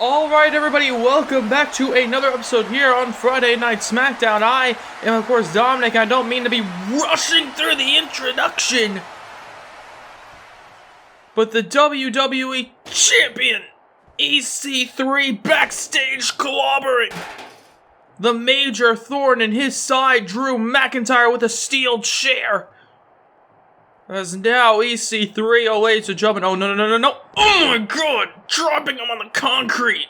Alright everybody, welcome back to another episode here on Friday Night SmackDown. I am of course Dominic. I don't mean to be rushing through the introduction, but the WWE Champion EC3 backstage clobbering the major thorn in his side, Drew McIntyre, with a steel chair. As now EC3, oh ladies and gentlemen, oh no, oh my god, dropping him on the concrete.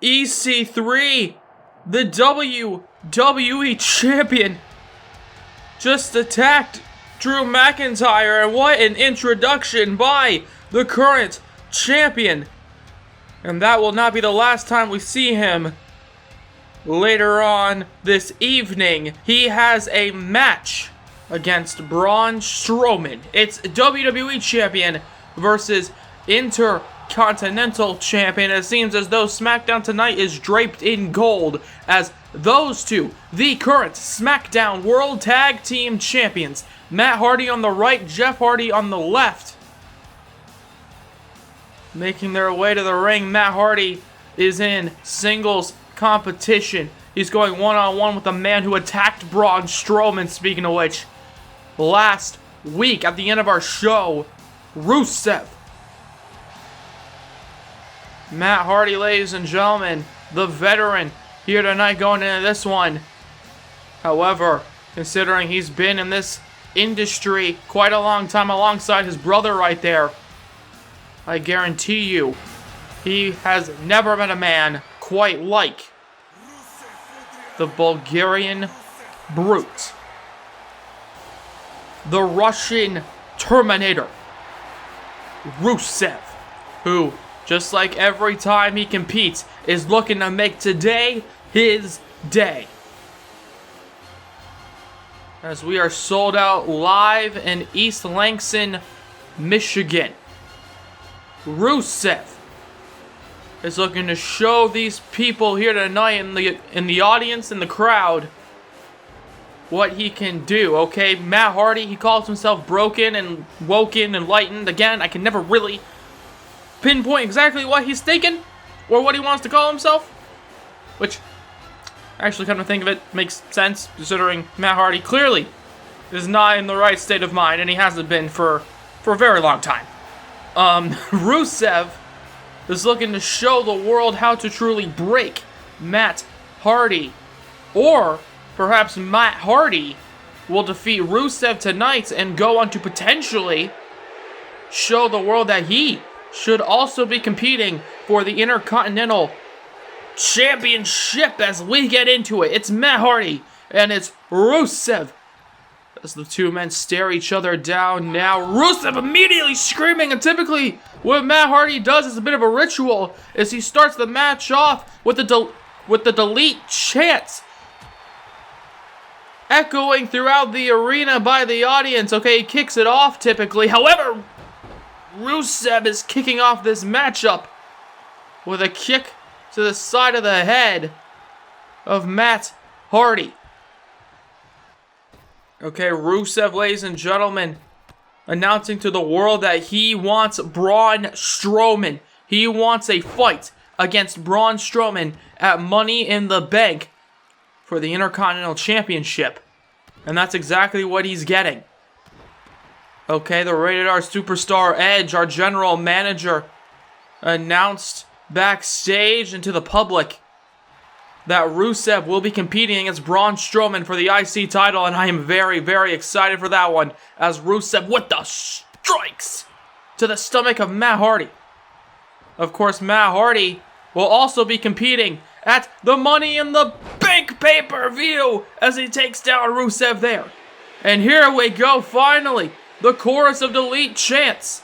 EC3, the WWE Champion, just attacked Drew McIntyre, and what an introduction by the current champion. And that will not be the last time we see him. Later on this evening, he has a match against Braun Strowman. It's WWE Champion versus Intercontinental Champion. It seems as though SmackDown tonight is draped in gold, as those two, the current SmackDown World Tag Team Champions, Matt Hardy on the right, Jeff Hardy on the left, making their way to the ring. Matt Hardy is in singles competition. He's going one-on-one with the man who attacked Braun Strowman, speaking of which, last week at the end of our show, Rusev. Matt Hardy, ladies and gentlemen, the veteran, here tonight going into this one. However, considering he's been in this industry quite a long time alongside his brother right there, I guarantee you, he has never met a man quite like the Bulgarian Brute, the Russian Terminator, Rusev, who, just like every time he competes, is looking to make today his day. As we are sold out live in East Lansing, Michigan, Rusev is looking to show these people here tonight in the audience, in the crowd, what he can do. Okay, Matt Hardy, he calls himself broken and woken, enlightened. Again, I can never really pinpoint exactly what he's thinking or what he wants to call himself, which, actually, come to think of it, makes sense, considering Matt Hardy clearly is not in the right state of mind, and he hasn't been for a very long time. Rusev is looking to show the world how to truly break Matt Hardy. Or perhaps Matt Hardy will defeat Rusev tonight and go on to potentially show the world that he should also be competing for the Intercontinental Championship as we get into it. It's Matt Hardy and it's Rusev. As the two men stare each other down now, Rusev immediately screaming, and typically what Matt Hardy does is a bit of a ritual, is he starts the match off with the delete chants echoing throughout the arena by the audience. Okay, he kicks it off typically. However, Rusev is kicking off this matchup with a kick to the side of the head of Matt Hardy. Okay, Rusev, ladies and gentlemen, announcing to the world that he wants Braun Strowman. He wants a fight against Braun Strowman at Money in the Bank for the Intercontinental Championship. And that's exactly what he's getting. Okay, the Rated R Superstar Edge, our general manager, announced backstage and to the public that Rusev will be competing against Braun Strowman for the IC title, and I am very, very excited for that one, as Rusev with the strikes to the stomach of Matt Hardy. Of course, Matt Hardy will also be competing at the Money in the Bank pay-per-view as he takes down Rusev there. And here we go, finally, the chorus of delete chants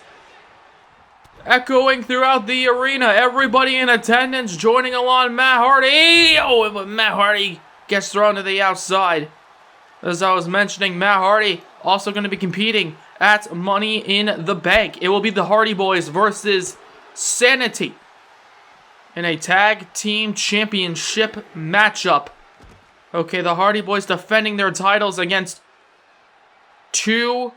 echoing throughout the arena. Everybody in attendance joining along Matt Hardy. Oh, but Matt Hardy gets thrown to the outside. As I was mentioning, Matt Hardy also going to be competing at Money in the Bank. It will be the Hardy Boys versus Sanity in a tag team championship matchup. Okay, the Hardy Boys defending their titles against two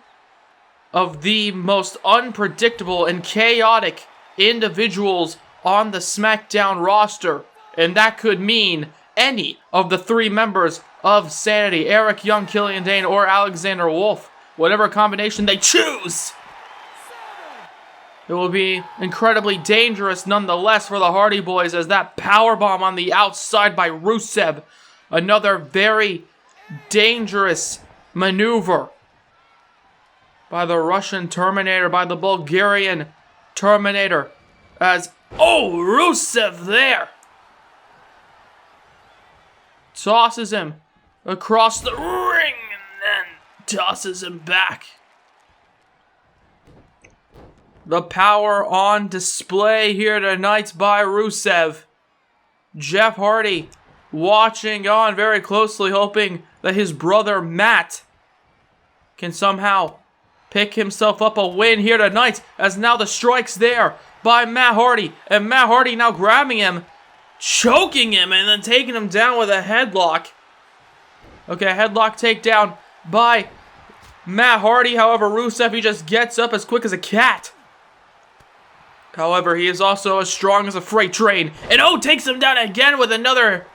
of the most unpredictable and chaotic individuals on the SmackDown roster. And that could mean any of the 3 members of Sanity, Eric Young, Killian Dane, or Alexander Wolf. Whatever combination they choose. It will be incredibly dangerous nonetheless for the Hardy Boys, as that powerbomb on the outside by Rusev. Another very dangerous maneuver by the Russian Terminator, by the Bulgarian Terminator. Rusev there. Tosses him across the ring and then tosses him back. The power on display here tonight by Rusev. Jeff Hardy watching on very closely, hoping that his brother Matt can somehow pick himself up a win here tonight, as now the strike's there by Matt Hardy. And Matt Hardy now grabbing him, choking him, and then taking him down with a headlock. Okay, headlock takedown by Matt Hardy. However, Rusev, he just gets up as quick as a cat. However, he is also as strong as a freight train. And takes him down again with another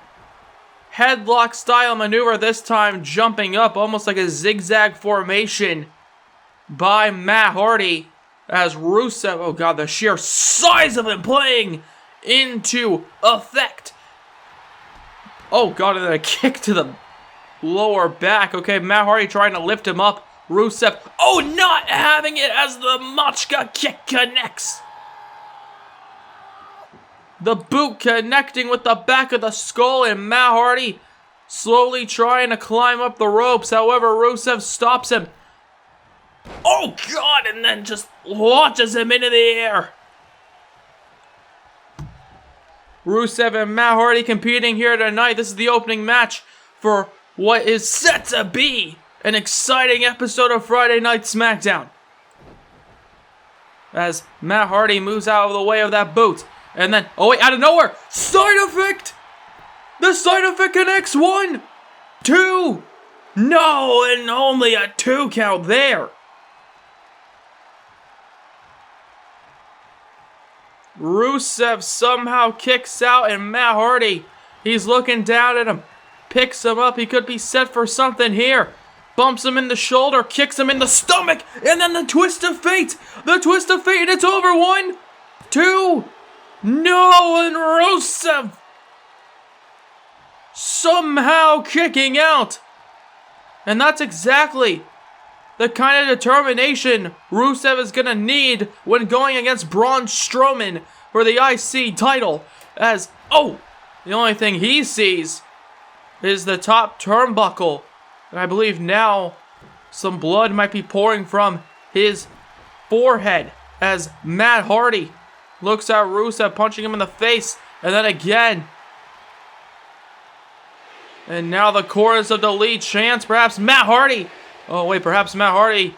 headlock style maneuver, this time jumping up almost like a zigzag formation by Matt Hardy, as Rusev, oh god, the sheer size of him playing into effect. Oh god, and then a kick to the lower back. Okay, Matt Hardy trying to lift him up. Rusev, not having it as the Machka kick connects. The boot connecting with the back of the skull, and Matt Hardy slowly trying to climb up the ropes. However, Rusev stops him. Oh god, and then just launches him into the air. Rusev and Matt Hardy competing here tonight. This is the opening match for what is set to be an exciting episode of Friday Night SmackDown. As Matt Hardy moves out of the way of that boot. And then, out of nowhere, side effect! The side effect connects. 1, 2. No, and only a 2 count there. Rusev somehow kicks out, and Matt Hardy, he's looking down at him, picks him up. He could be set for something here. Bumps him in the shoulder, kicks him in the stomach, and then the twist of fate. The twist of fate, and it's over. 1, 2. No, and Rusev somehow kicking out. And that's exactly the kind of determination Rusev is going to need when going against Braun Strowman for the IC title. As, the only thing he sees is the top turnbuckle. And I believe now some blood might be pouring from his forehead as Matt Hardy looks at Rusev, punching him in the face, and then again. And now the chorus of the lead chants, perhaps Matt Hardy. Perhaps Matt Hardy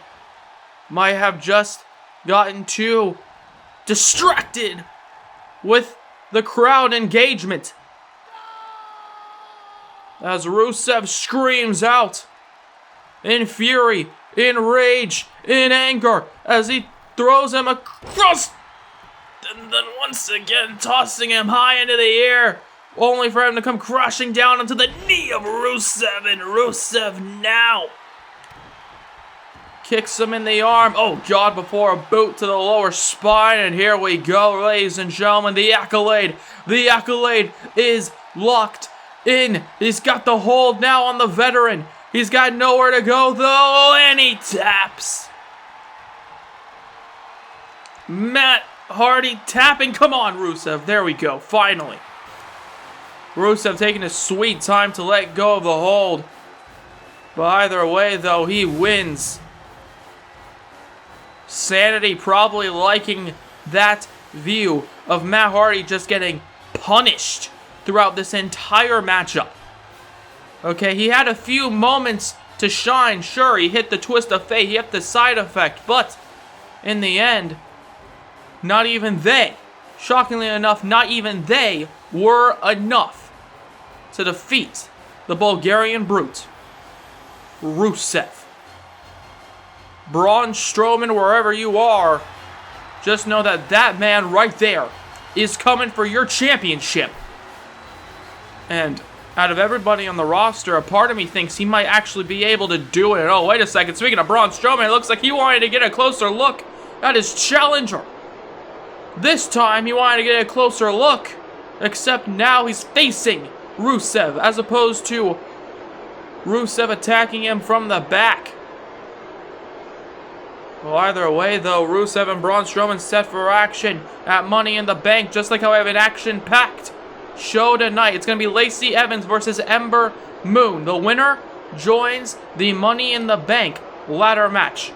might have just gotten too distracted with the crowd engagement. As Rusev screams out in fury, in rage, in anger, as he throws him across. And then once again tossing him high into the air, only for him to come crashing down onto the knee of Rusev. And Rusev now kicks him in the arm. Oh god, before a boot to the lower spine. And here we go, ladies and gentlemen, the Accolade. The Accolade is locked in. He's got the hold now on the veteran. He's got nowhere to go though, and he taps. Matt Hardy tapping. Come on, Rusev. There we go. Finally. Rusev taking his sweet time to let go of the hold. But either way, though, he wins. Sanity probably liking that view of Matt Hardy just getting punished throughout this entire matchup. Okay, he had a few moments to shine. Sure, he hit the twist of fate. He hit the side effect. But in the end, not even they, shockingly enough, not even they were enough to defeat the Bulgarian brute, Rusev. Braun Strowman, wherever you are, just know that that man right there is coming for your championship. And out of everybody on the roster, a part of me thinks he might actually be able to do it. Oh, wait a second. Speaking of Braun Strowman, it looks like he wanted to get a closer look at his challenger. This time, he wanted to get a closer look, except now he's facing Rusev, as opposed to Rusev attacking him from the back. Well, either way, though, Rusev and Braun Strowman set for action at Money in the Bank, just like how we have an action-packed show tonight. It's going to be Lacey Evans versus Ember Moon. The winner joins the Money in the Bank ladder match,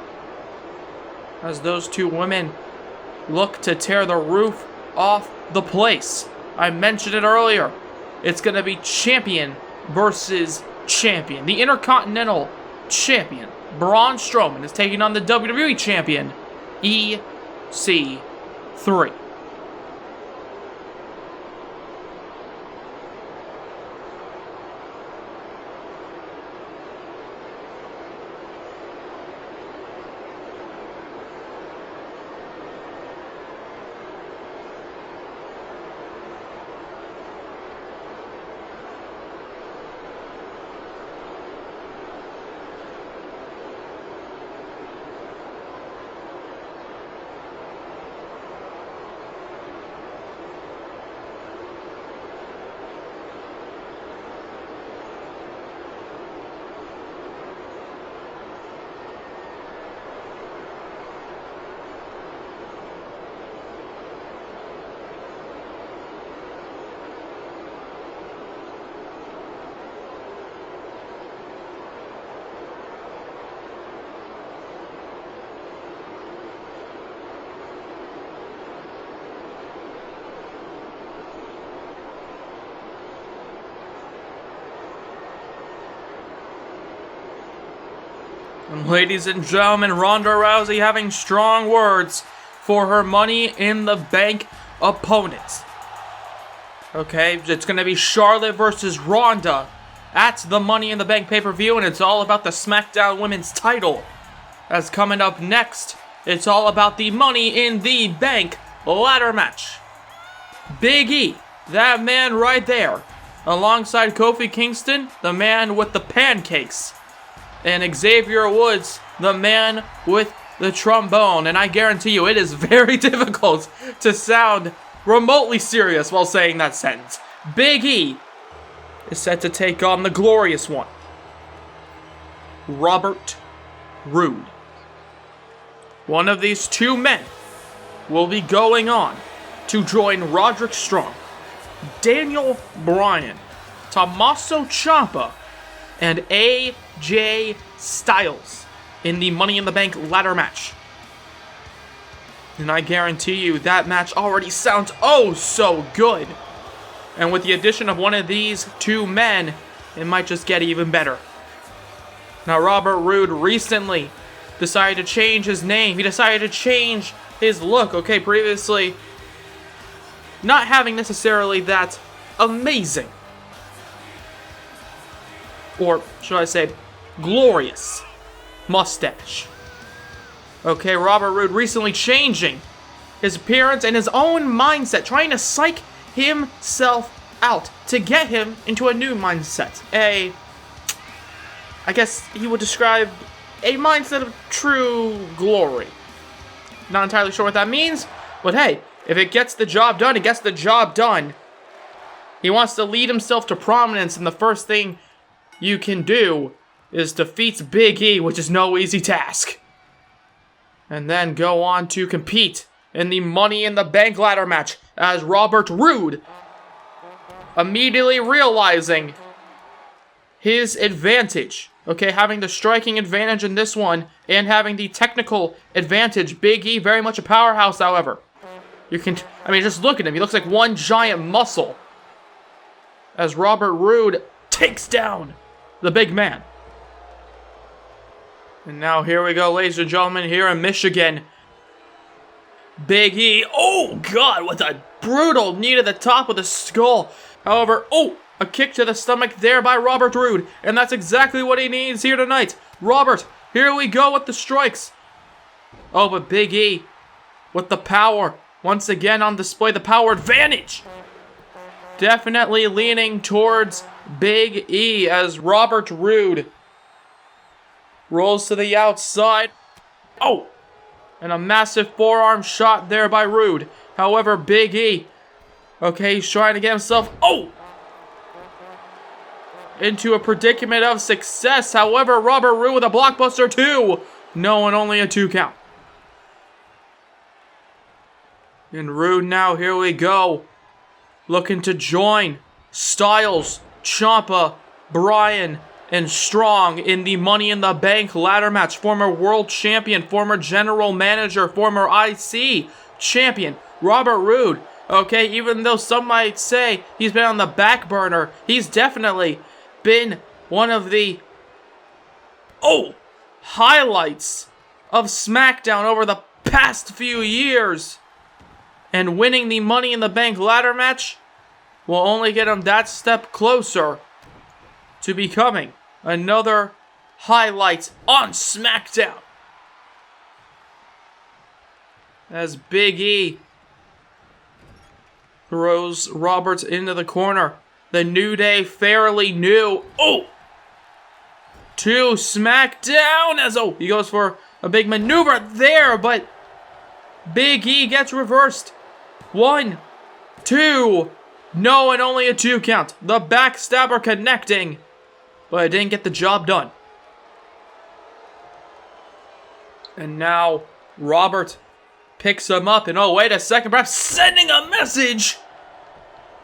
as those two women look to tear the roof off the place. I mentioned it earlier. It's going to be champion versus champion. The Intercontinental Champion, Braun Strowman, is taking on the WWE Champion, EC3. And ladies and gentlemen, Ronda Rousey having strong words for her Money in the Bank opponent. Okay, it's going to be Charlotte versus Ronda at the Money in the Bank pay-per-view, and it's all about the SmackDown Women's title. As coming up next, it's all about the Money in the Bank ladder match. Big E, that man right there, alongside Kofi Kingston, the man with the pancakes, and Xavier Woods, the man with the trombone. And I guarantee you, it is very difficult to sound remotely serious while saying that sentence. Big E is set to take on the glorious one, Robert Roode. One of these two men will be going on to join Roderick Strong, Daniel Bryan, Tommaso Ciampa, and AJ Styles in the Money in the Bank ladder match. And I guarantee you that match already sounds oh so good. And with the addition of one of these two men, it might just get even better. Now, Robert Roode recently decided to change his name. He decided to change his look. Okay, previously not having necessarily that amazing, or should I say, glorious mustache. Okay, Robert Roode recently changing his appearance and his own mindset, trying to psych himself out to get him into a new mindset. I guess he would describe a mindset of true glory. Not entirely sure what that means, but hey, if it gets the job done, it gets the job done. He wants to lead himself to prominence, and the first thing you can do is defeat Big E, which is no easy task. And then go on to compete in the Money in the Bank ladder match as Robert Roode, immediately realizing his advantage. Okay, having the striking advantage in this one and having the technical advantage. Big E, very much a powerhouse, however. Just look at him. He looks like one giant muscle as Robert Roode takes down the big man. And now here we go, ladies and gentlemen, here in Michigan. Big E, oh God, with a brutal knee to the top of the skull. However, a kick to the stomach there by Robert Roode. And that's exactly what he needs here tonight. Robert, here we go with the strikes. Oh, but Big E with the power. Once again on display, the power advantage. Definitely leaning towards Big E as Robert Roode rolls to the outside. Oh! And a massive forearm shot there by Roode. However, Big E, okay, he's trying to get himself, into a predicament of success. However, Robert Roode with a blockbuster 2. No, and only a 2 count. And Roode now, here we go. Looking to join Styles, Ciampa, Bryan, and Strong in the Money in the Bank ladder match. Former world champion, former general manager, former IC champion, Robert Roode. Okay, even though some might say he's been on the back burner, he's definitely been one of the highlights of SmackDown over the past few years. And winning the Money in the Bank ladder match will only get him that step closer to becoming another highlight on SmackDown. As Big E throws Roberts into the corner. The New Day fairly new. To SmackDown as he goes for a big maneuver there, but Big E gets reversed. 1, 2, no, and only a 2 count. The backstabber connecting, but it didn't get the job done. And now Robert picks him up, and wait a second, perhaps sending a message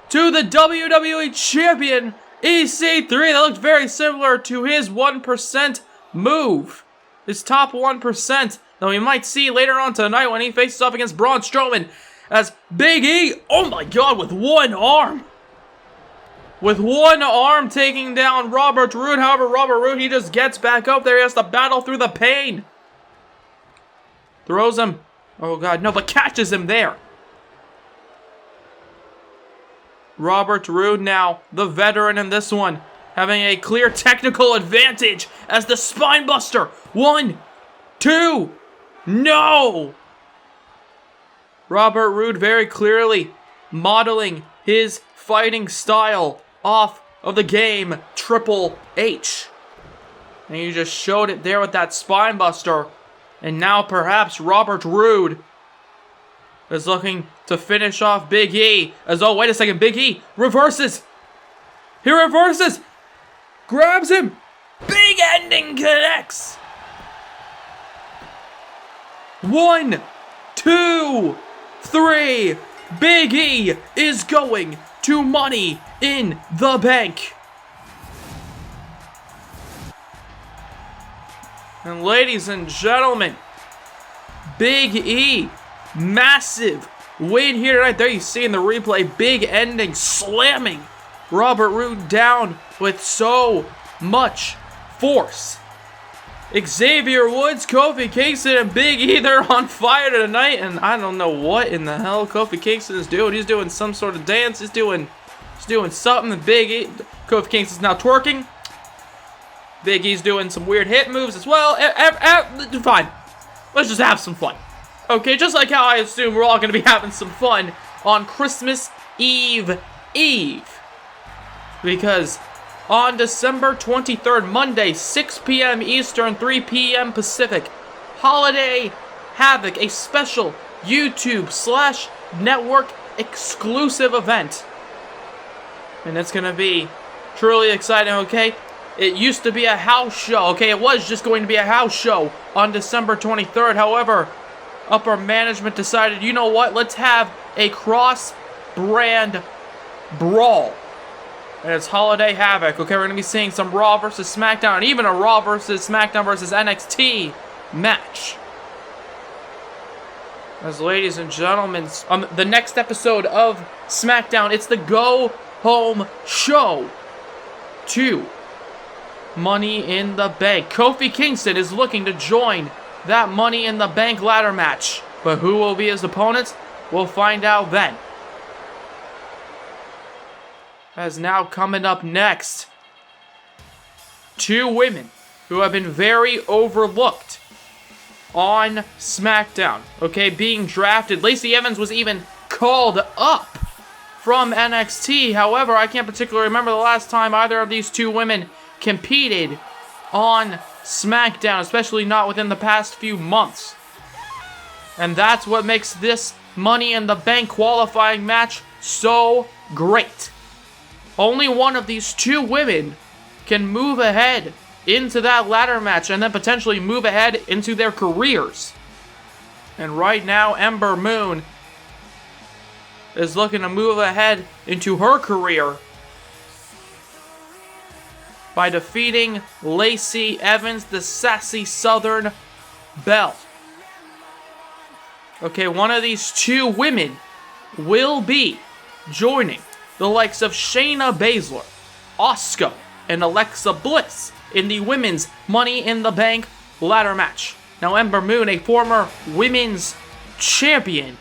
to the WWE Champion, EC3. That looked very similar to his 1% move. His top 1%. That we might see later on tonight when he faces off against Braun Strowman. As Big E, oh my god, with one arm. With one arm taking down Robert Roode. However, Robert Roode, he just gets back up there. He has to battle through the pain. Throws him. Oh god, no, but catches him there. Robert Roode now, the veteran in this one, having a clear technical advantage as the spine buster. 1, 2, no! Robert Roode very clearly modeling his fighting style off of the game Triple H. And he just showed it there with that spine buster. And now perhaps Robert Roode is looking to finish off Big E. As wait a second, Big E reverses. He reverses. Grabs him. Big ending connects. 1, 2, 3. Big E is going to Money in the Bank. And ladies and gentlemen, Big E, massive win here tonight. There you see in the replay, big ending, slamming Robert Roode down with so much force. Xavier Woods, Kofi Kingston, and Big E, they're on fire tonight, and I don't know what in the hell Kofi Kingston is doing. He's doing some sort of dance. He's doing something. Big E, Kofi Kingston's now twerking. Big E's doing some weird hit moves as well. Fine. Let's just have some fun. Okay, just like how I assume we're all going to be having some fun on Christmas Eve. Because on December 23rd, Monday, 6 p.m. Eastern, 3 p.m. Pacific, Holiday Havoc, a special YouTube/network exclusive event. And it's going to be truly exciting, okay? It used to be a house show, okay? It was just going to be a house show on December 23rd. However, upper management decided, you know what? Let's have a cross-brand brawl. And it's Holiday Havoc, okay? We're going to be seeing some Raw versus SmackDown, and even a Raw versus SmackDown versus NXT match. As ladies and gentlemen, the next episode of SmackDown, it's the Go Home Show 2. Money in the Bank. Kofi Kingston is looking to join that Money in the Bank ladder match. But who will be his opponent? We'll find out then. As now coming up next, 2 women who have been very overlooked on SmackDown. Okay, being drafted. Lacey Evans was even called up from NXT. However, I can't particularly remember the last time either of these two women competed on SmackDown, especially not within the past few months. And that's what makes this Money in the Bank qualifying match so great. Only one of these two women can move ahead into that ladder match and then potentially move ahead into their careers. And right now, Ember Moon is looking to move ahead into her career by defeating Lacey Evans, the sassy Southern Belle. Okay, one of these two women will be joining the likes of Shayna Baszler, Asuka, and Alexa Bliss in the Women's Money in the Bank ladder match. Now, Ember Moon, a former women's champion.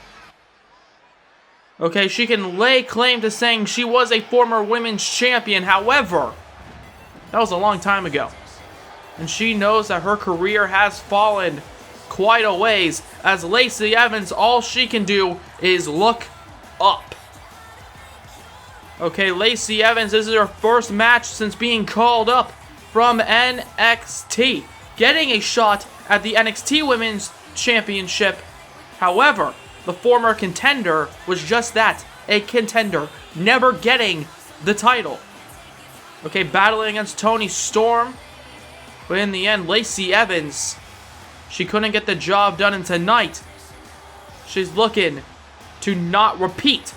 Okay, she can lay claim to saying she was a former women's champion. However, that was a long time ago. And she knows that her career has fallen quite a ways, as Lacey Evans, all she can do is look up. Okay, Lacey Evans, this is her first match since being called up from NXT, getting a shot at the NXT Women's Championship. However, the former contender was just that, a contender, never getting the title. Okay, battling against Toni Storm, but in the end, Lacey Evans, she couldn't get the job done, and tonight, she's looking to not repeat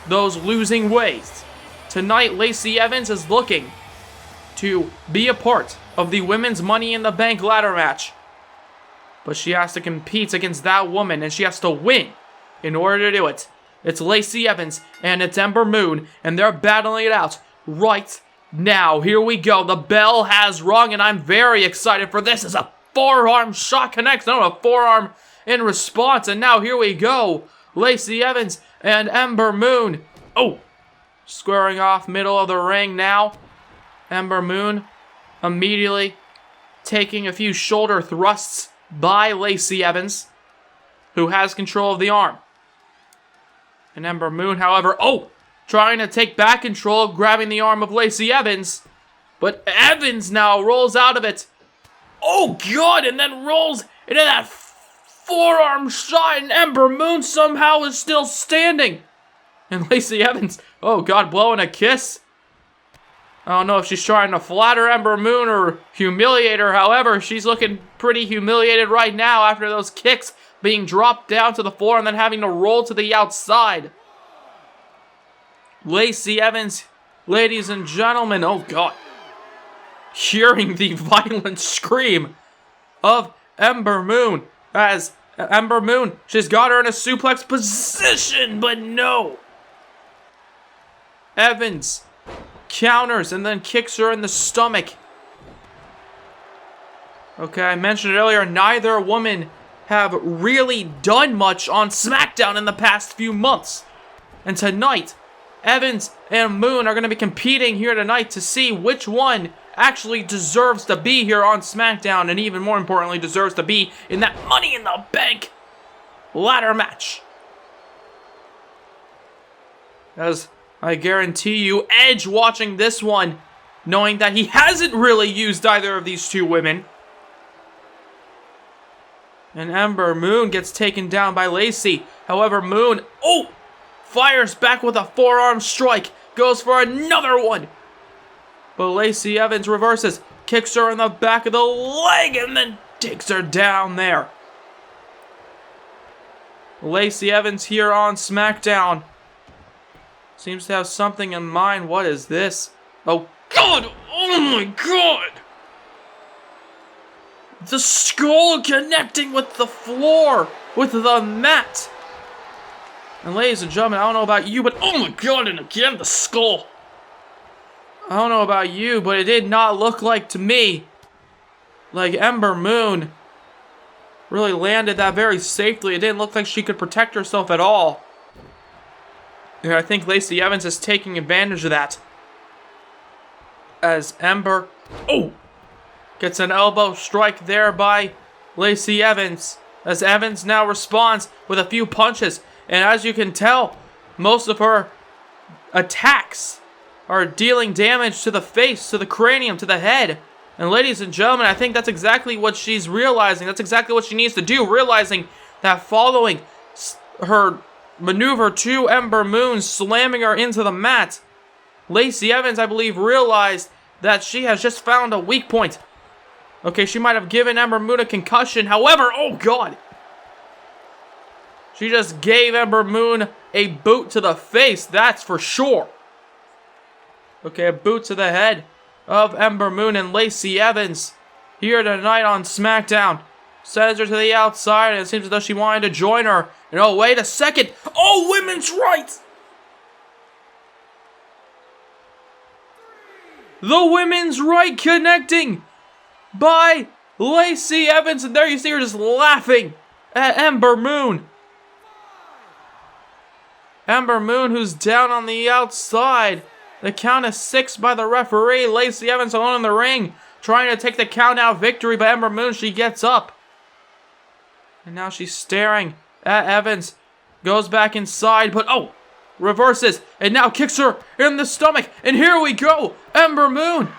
those losing ways. Tonight, Lacey Evans is looking to be a part of the Women's Money in the Bank ladder match. But she has to compete against that woman, and she has to win in order to do it. It's Lacey Evans, and it's Ember Moon, and they're battling it out right now. Here we go. The bell has rung, and I'm very excited for this. It's a forearm shot connects. No, a forearm in response, and now here we go. Lacey Evans and Ember Moon. Oh! Squaring off middle of the ring now. Ember Moon immediately taking a few shoulder thrusts by Lacey Evans, who has control of the arm. And Ember Moon, however, trying to take back control, grabbing the arm of Lacey Evans. But Evans now rolls out of it. Oh, God, and then rolls into that forearm shot, and Ember Moon somehow is still standing. And Lacey Evans, oh God, blowing a kiss. I don't know if she's trying to flatter Ember Moon or humiliate her. However, she's looking pretty humiliated right now after those kicks being dropped down to the floor and then having to roll to the outside. Lacey Evans, ladies and gentlemen, oh God. Hearing the violent scream of Ember Moon as Ember Moon, she's got her in a suplex position, but no. Evans counters and then kicks her in the stomach. Okay, I mentioned it earlier, neither woman have really done much on SmackDown in the past few months. And tonight, Evans and Moon are going to be competing here tonight to see which one actually deserves to be here on SmackDown, and even more importantly, deserves to be in that Money in the Bank ladder match. As I guarantee you, Edge watching this one, knowing that he hasn't really used either of these two women. And Ember Moon gets taken down by Lacey. However, Moon, fires back with a forearm strike. Goes for another one. But Lacey Evans reverses. Kicks her in the back of the leg and then takes her down there. Lacey Evans here on SmackDown. Seems to have something in mind. What is this? Oh, God! Oh, my God! The skull connecting with the floor, with the mat. And ladies and gentlemen, I don't know about you, but oh my God, and again, the skull. I don't know about you, but it did not look like to me like Ember Moon really landed that very safely. It didn't look like she could protect herself at all. And I think Lacey Evans is taking advantage of that. As Ember, gets an elbow strike there by Lacey Evans, as Evans now responds with a few punches. And as you can tell, most of her attacks are dealing damage to the face, to the cranium, to the head. And ladies and gentlemen, I think that's exactly what she's realizing. That's exactly what she needs to do, realizing that following her maneuver to Ember Moon, slamming her into the mat, Lacey Evans, I believe, realized that she has just found a weak point. Okay, she might have given Ember Moon a concussion. However, oh God, she just gave Ember Moon a boot to the face, that's for sure. Okay, a boot to the head of Ember Moon, and Lacey Evans here tonight on SmackDown sends her to the outside, and it seems as though she wanted to join her. And oh, wait a second. Oh, women's rights! The women's right connecting by Lacey Evans, and there you see her just laughing at Ember Moon. Ember Moon, who's down on the outside. The count is 6 by the referee. Lacey Evans alone in the ring, trying to take the count-out victory, but Ember Moon, she gets up. And now she's staring at Evans. Goes back inside, but oh, reverses, and now kicks her in the stomach. And here we go, Ember Moon,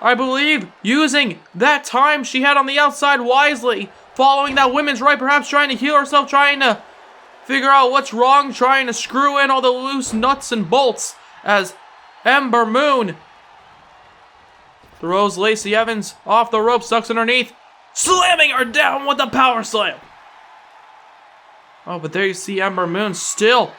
I believe, using that time she had on the outside wisely, following that women's right, perhaps trying to heal herself, trying to figure out what's wrong, trying to screw in all the loose nuts and bolts, as Ember Moon throws Lacey Evans off the rope, sucks underneath, slamming her down with the power slam. Oh, but there you see Ember Moon still.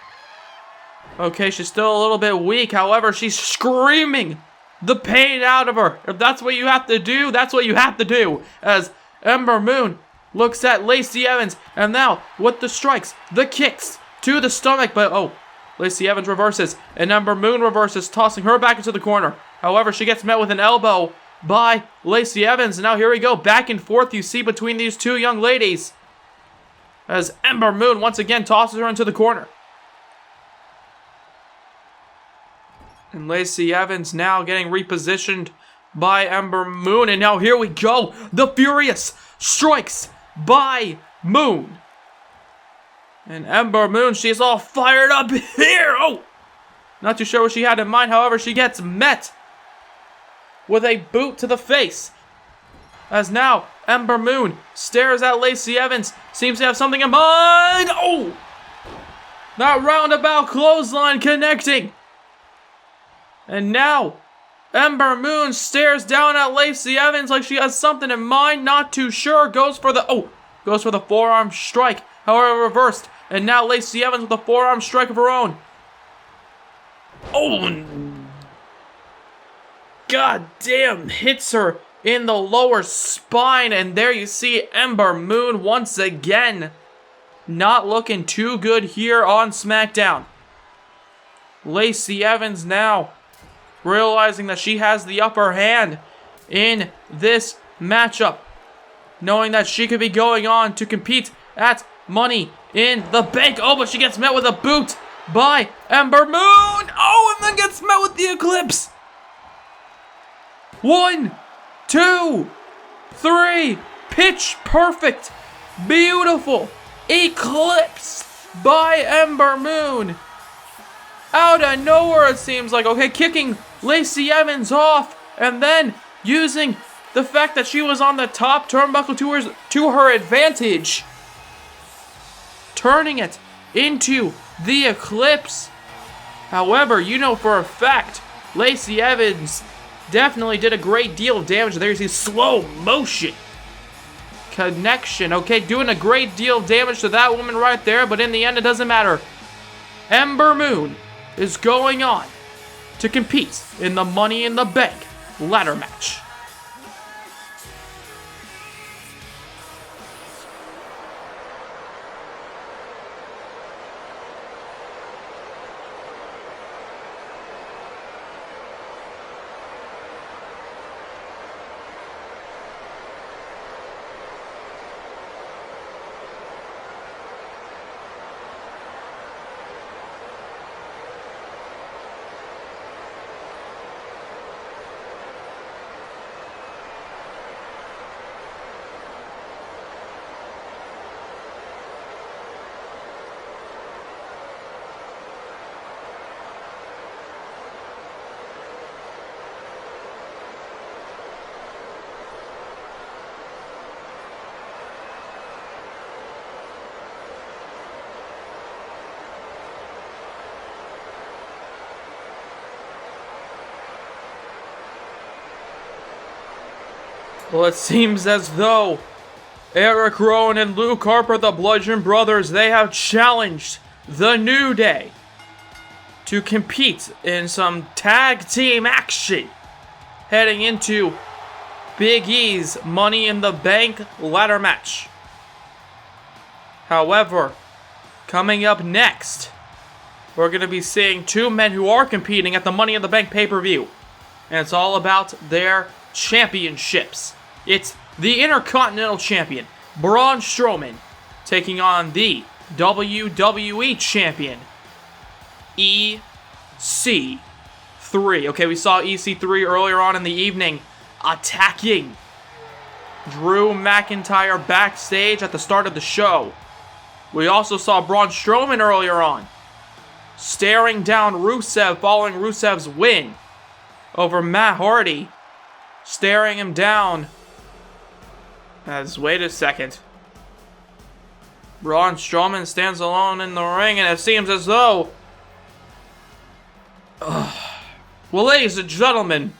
Okay, she's still a little bit weak. However, she's screaming the pain out of her. If that's what you have to do, that's what you have to do. As Ember Moon looks at Lacey Evans, and now with the strikes, the kicks to the stomach, but oh, Lacey Evans reverses, and Ember Moon reverses, tossing her back into the corner. However, she gets met with an elbow by Lacey Evans, and now here we go, back and forth you see between these two young ladies, as Ember Moon once again tosses her into the corner. And Lacey Evans now getting repositioned by Ember Moon, and now here we go, the furious strikes by Moon. And Ember Moon, she's all fired up here. Oh, not too sure what she had in mind. However, she gets met with a boot to the face. As now Ember Moon stares at Lacey Evans, seems to have something in mind. Oh, that roundabout clothesline connecting. And now Ember Moon stares down at Lacey Evans like she has something in mind, not too sure, goes for the forearm strike, however reversed, and now Lacey Evans with a forearm strike of her own. Oh, god damn, hits her in the lower spine, and there you see Ember Moon once again not looking too good here on SmackDown. Lacey Evans now realizing that she has the upper hand in this matchup, knowing that she could be going on to compete at Money in the Bank. Oh, but she gets met with a boot by Ember Moon. Oh, and then gets met with the Eclipse. 1, 2, 3. Pitch perfect. Beautiful. Eclipse by Ember Moon. Out of nowhere, it seems like. Okay, kicking Lacey Evans off, and then using the fact that she was on the top turnbuckle to her advantage, turning it into the Eclipse. However, you know for a fact, Lacey Evans definitely did a great deal of damage. There's a slow motion connection. Okay, doing a great deal of damage to that woman right there, but in the end, it doesn't matter. Ember Moon is going on to compete in the Money in the Bank ladder match. Well, it seems as though Eric Rowan and Luke Harper, the Bludgeon Brothers, they have challenged the New Day to compete in some tag team action heading into Big E's Money in the Bank ladder match. However, coming up next, we're going to be seeing two men who are competing at the Money in the Bank pay-per-view. And it's all about their championships. It's the Intercontinental Champion, Braun Strowman, taking on the WWE Champion, EC3. Okay, we saw EC3 earlier on in the evening attacking Drew McIntyre backstage at the start of the show. We also saw Braun Strowman earlier on staring down Rusev following Rusev's win over Matt Hardy. Staring him down. Wait a second. Braun Strowman stands alone in the ring, and it seems as though... Well, ladies and gentlemen,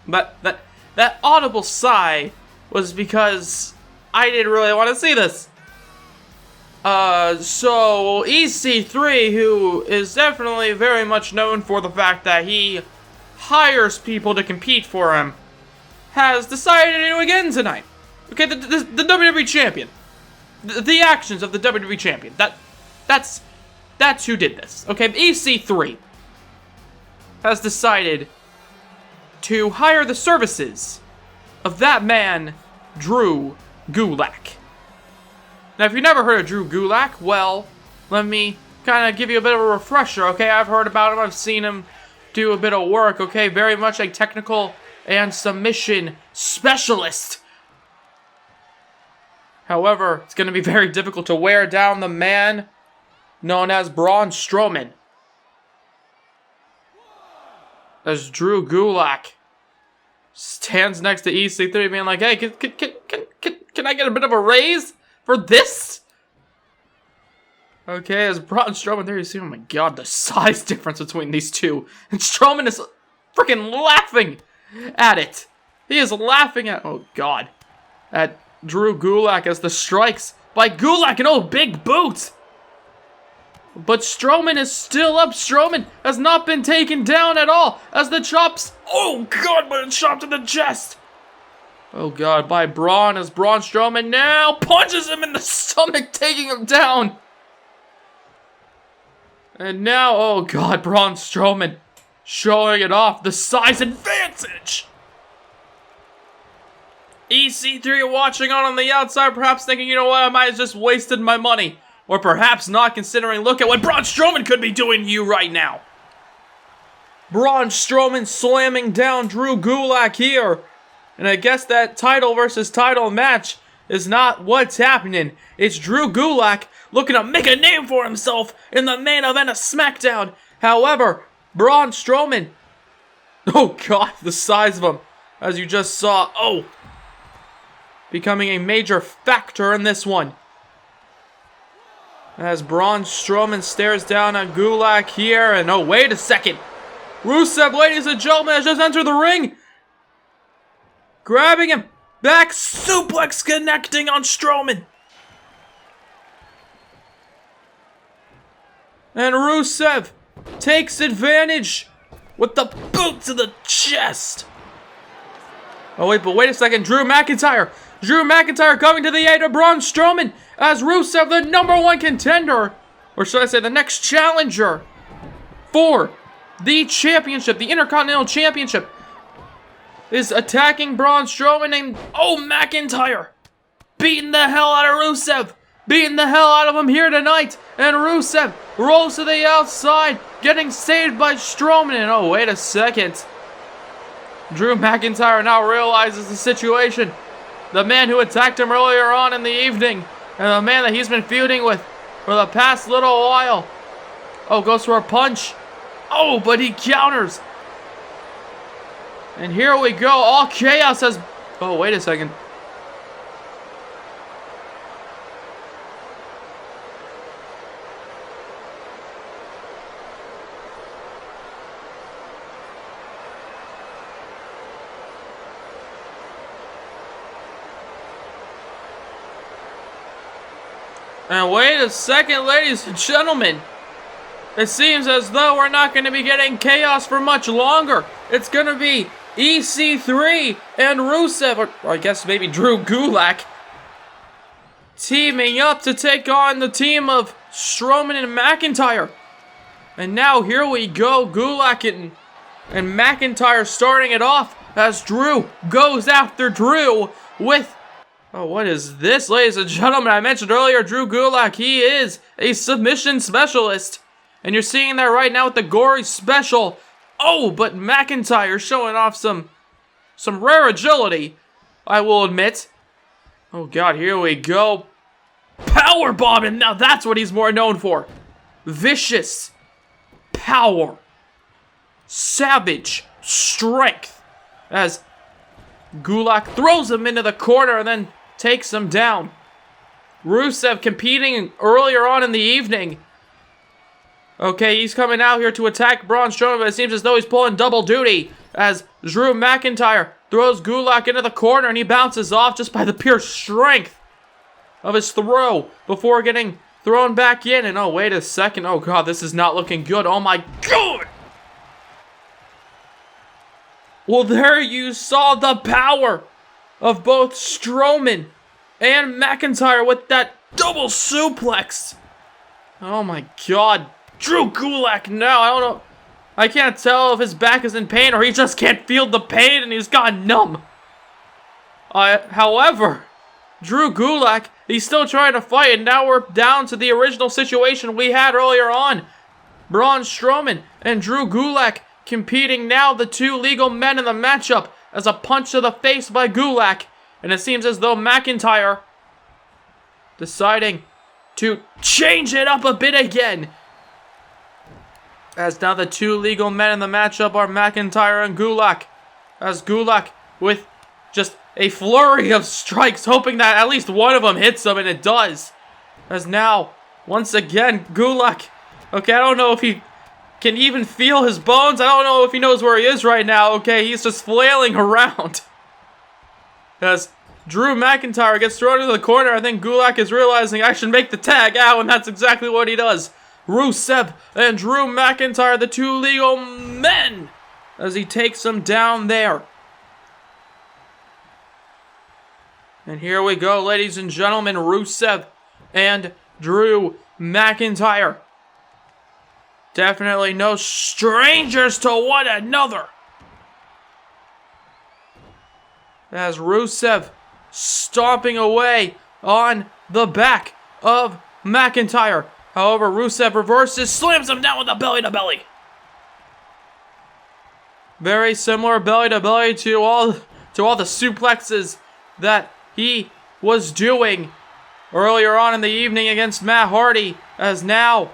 that audible sigh was because I didn't really want to see this. So EC3, who is definitely very much known for the fact that he hires people to compete for him, has decided to do again tonight. Okay, the WWE Champion. The actions of the WWE Champion. That's who did this. Okay, EC3 has decided to hire the services of that man, Drew Gulak. Now, if you've never heard of Drew Gulak, well, let me kind of give you a bit of a refresher, okay? I've heard about him, I've seen him do a bit of work, okay? Very much a technical and submission specialist. However, it's going to be very difficult to wear down the man known as Braun Strowman, as Drew Gulak stands next to EC3 being like, hey, can I get a bit of a raise for this? Okay, as Braun Strowman, there you see, oh my god, the size difference between these two. And Strowman is freaking laughing at it. He is laughing at, oh god, at Drew Gulak as the strikes by Gulak and oh, big boot. But Strowman is still up. Strowman has not been taken down at all as the chops, oh god, but a chop to the chest. Oh god, by Braun as Braun Strowman now punches him in the stomach, taking him down. And now, oh god, Braun Strowman showing it off, the size advantage. EC3 watching on the outside, perhaps thinking, you know what, I might have just wasted my money. Or perhaps not, considering, look at what Braun Strowman could be doing to you right now. Braun Strowman slamming down Drew Gulak here. And I guess that title versus title match is not what's happening. It's Drew Gulak looking to make a name for himself in the main event of SmackDown. However, Braun Strowman, oh god, the size of him, as you just saw, oh, becoming a major factor in this one. As Braun Strowman stares down at Gulak here, and oh, wait a second. Rusev, ladies and gentlemen, has just entered the ring. Grabbing him, back suplex connecting on Strowman. And Rusev takes advantage with the boot to the chest. Oh wait, but wait a second, Drew McIntyre coming to the aid of Braun Strowman as Rusev, the #1 contender, or should I say the next challenger for the championship, the Intercontinental Championship, is attacking Braun Strowman named, oh, McIntyre, beating the hell out of Rusev, beating the hell out of him here tonight, and Rusev rolls to the outside, getting saved by Strowman, and oh, wait a second, Drew McIntyre now realizes the situation. The man who attacked him earlier on in the evening, and the man that he's been feuding with for the past little while. Oh, goes for a punch. Oh, but he counters. And here we go. All chaos has... Oh, wait a second. And wait a second, ladies and gentlemen. It seems as though we're not going to be getting chaos for much longer. It's going to be EC3 and Rusev, or I guess maybe Drew Gulak, teaming up to take on the team of Strowman and McIntyre. And now here we go, Gulak and McIntyre starting it off as Drew goes after Drew with... Oh, what is this, ladies and gentlemen? I mentioned earlier, Drew Gulak, he is a submission specialist. And you're seeing that right now with the gory special. Oh, but McIntyre showing off some rare agility, I will admit. Oh, God, here we go. Powerbomb, and now that's what he's more known for. Vicious power. Savage strength. As Gulak throws him into the corner and then takes him down. Rusev competing earlier on in the evening. Okay, he's coming out here to attack Braun Strowman, but it seems as though he's pulling double duty as Drew McIntyre throws Gulak into the corner and he bounces off just by the pure strength of his throw before getting thrown back in. And oh, wait a second. Oh, God, this is not looking good. Oh, my God. Well, there you saw the power of both Strowman and McIntyre with that double suplex. Oh, my God. Drew Gulak now, I don't know. I can't tell if his back is in pain or he just can't feel the pain and he's gone numb. However, Drew Gulak, he's still trying to fight, and now we're down to the original situation we had earlier on. Braun Strowman and Drew Gulak competing now, the two legal men in the matchup, as a punch to the face by Gulak. And it seems as though McIntyre deciding to change it up a bit again. As now the two legal men in the matchup are McIntyre and Gulak. As Gulak with just a flurry of strikes, hoping that at least one of them hits him, and it does. As now, once again, Gulak. Okay, I don't know if he can even feel his bones. I don't know if he knows where he is right now. Okay, he's just flailing around. As Drew McIntyre gets thrown into the corner, I think Gulak is realizing I should make the tag out, and that's exactly what he does. Rusev and Drew McIntyre, the two legal men, as he takes them down there. And here we go, ladies and gentlemen, Rusev and Drew McIntyre. Definitely no strangers to one another. As Rusev stomping away on the back of McIntyre. However, Rusev reverses, slams him down with a belly-to-belly. Very similar belly-to-belly to all the suplexes that he was doing earlier on in the evening against Matt Hardy. As now,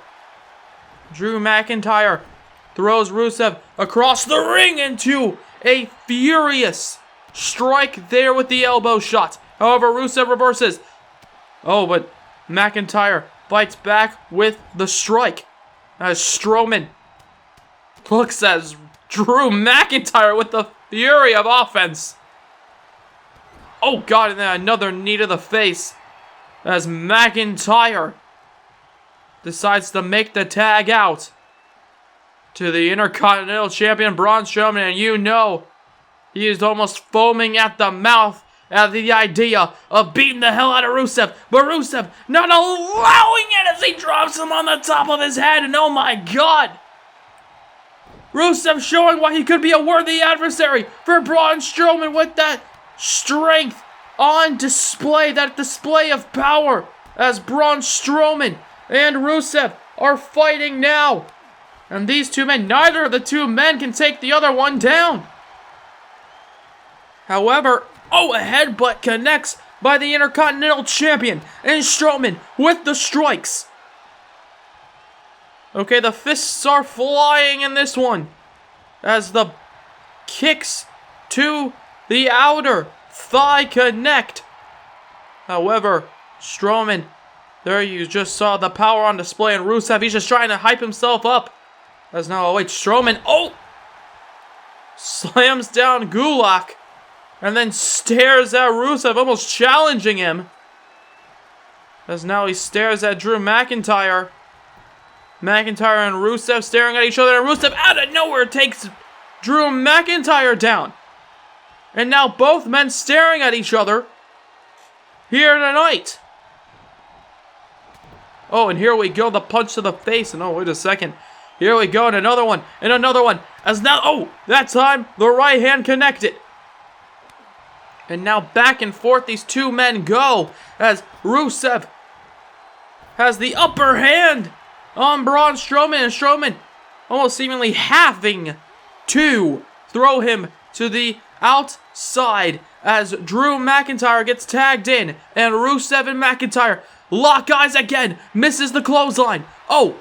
Drew McIntyre throws Rusev across the ring into a furious strike there with the elbow shot. However, Rusev reverses. Oh, but McIntyre bites back with the strike as Strowman looks at Drew McIntyre with the fury of offense. Oh, God, and then another knee to the face as McIntyre decides to make the tag out to the Intercontinental Champion Braun Strowman, and you know he is almost foaming at the mouth at the idea of beating the hell out of Rusev, but Rusev not allowing it as he drops him on the top of his head, and oh my God! Rusev showing why he could be a worthy adversary for Braun Strowman with that strength on display, that display of power, as Braun Strowman and Rusev are fighting now. And these two men, neither of the two men can take the other one down. However, oh, a headbutt connects by the Intercontinental Champion and Strowman with the strikes. Okay, the fists are flying in this one as the kicks to the outer thigh connect. However, Strowman, there you just saw the power on display, and Rusev, he's just trying to hype himself up. As now, oh wait, Strowman, oh! Slams down Gulak. And then stares at Rusev, almost challenging him. As now he stares at Drew McIntyre. McIntyre and Rusev staring at each other, and Rusev out of nowhere takes Drew McIntyre down. And now both men staring at each other here tonight. Oh, and here we go, the punch to the face. And oh, wait a second. Here we go, and another one, and another one. As now, oh, that time, the right hand connected. And now back and forth these two men go, as Rusev has the upper hand on Braun Strowman, and Strowman almost seemingly having to throw him to the outside as Drew McIntyre gets tagged in, and Rusev and McIntyre lock eyes again, misses the clothesline. Oh,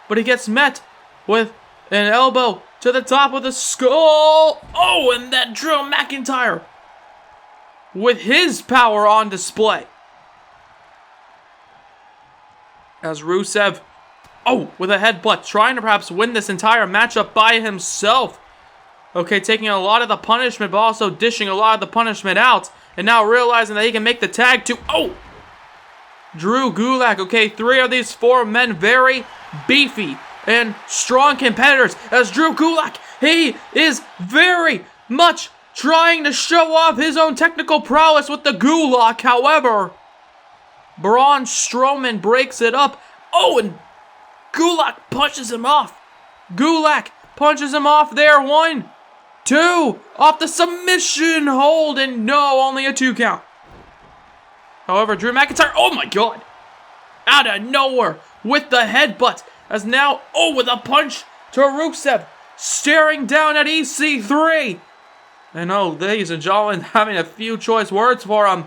but he gets met with an elbow to the top of the skull. Oh, and that Drew McIntyre with his power on display. As Rusev, oh, with a headbutt, trying to perhaps win this entire matchup by himself. Okay, taking a lot of the punishment, but also dishing a lot of the punishment out. And now realizing that he can make the tag to, oh, Drew Gulak. Okay, 3 of these 4 men very beefy and strong competitors. As Drew Gulak, he is very much trying to show off his own technical prowess with the Gulak. However, Braun Strowman breaks it up. Oh, and Gulak punches him off. Gulak punches him off there. 1, 2, off the submission hold, and no, only a 2 count. However, Drew McIntyre, oh my god, out of nowhere with the headbutt, as now, oh, with a punch to Rusev, staring down at EC3. And oh, ladies and gentlemen, having a few choice words for him.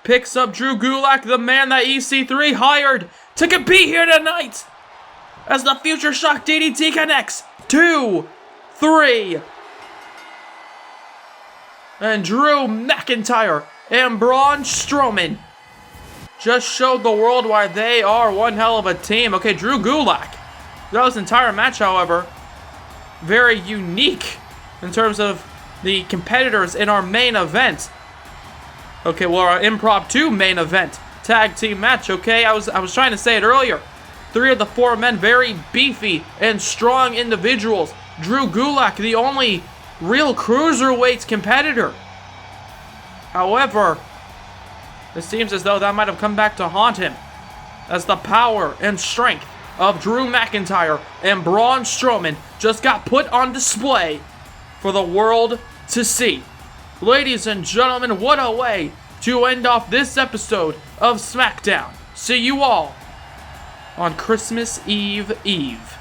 Picks up Drew Gulak, the man that EC3 hired to compete here tonight. As the Future Shock DDT connects. 2, 3. And Drew McIntyre and Braun Strowman just showed the world why they are one hell of a team. Okay, Drew Gulak. That was entire match, however, very unique in terms of the competitors in our main event. Okay, well, our impromptu main event tag team match. Okay, I was trying to say it earlier. 3 of the 4 men very beefy and strong individuals. Drew Gulak, the only real cruiserweight competitor. However, it seems as though that might have come back to haunt him, as the power and strength of Drew McIntyre and Braun Strowman just got put on display for the world to see. Ladies and gentlemen, what a way to end off this episode of SmackDown. See you all on Christmas Eve.